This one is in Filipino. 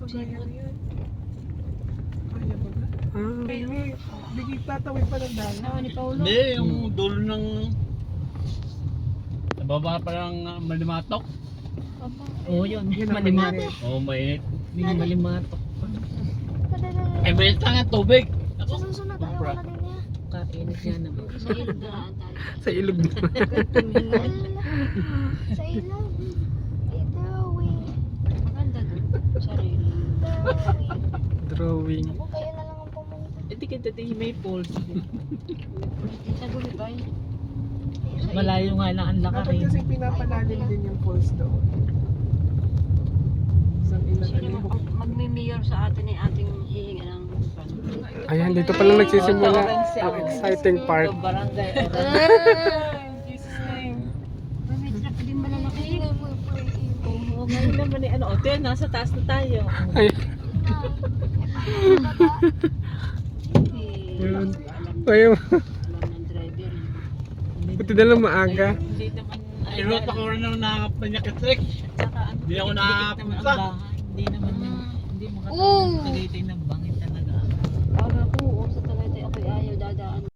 Sipot. Kaya ba ba? Bigay tatawid pa ng daan. Sawa ni Paulo. Hindi, yung dulo ng... Nababa pa lang malimatok. Oo yun. Yun ang Malimatok. Oo, mainit. Hindi malimatok. Eh, mainit lang ang tubig. Sa susunod, ayaw ko na din niya. Kainit yan naman. Sa ilog na tayo. Sa ilog na. Sa ilog. Ay, drawing. Maganda doon. Sarili. Drawing. Kayo na lang ang pumunta. Hindi kita din may falls. Sa Gulibay. Malayo nga lang ang Dapat lakarin. kasi pinapalalim din yung falls doon. Sa ilang Sino alibok. magmi-mayor sa atin ay ating hihinga ng Ayan, dito pala nagsisimula ang exciting part. Barangay. Jesus name. May truck din malalaki. Oo, ngayon naman eh. Ano, Ote, nasa taas na tayo. Ay, Eh, yun. alam Ayun. ng driver. Buti na lang maaga. Hindi naman. Irot ako rin ng nakapanyakitrik. Saka ano, Hindi ako dikit naman ang nakapunta. bahay. Hindi naman yun. Hindi mo Oo. katulad Tagaytay na bangit talaga.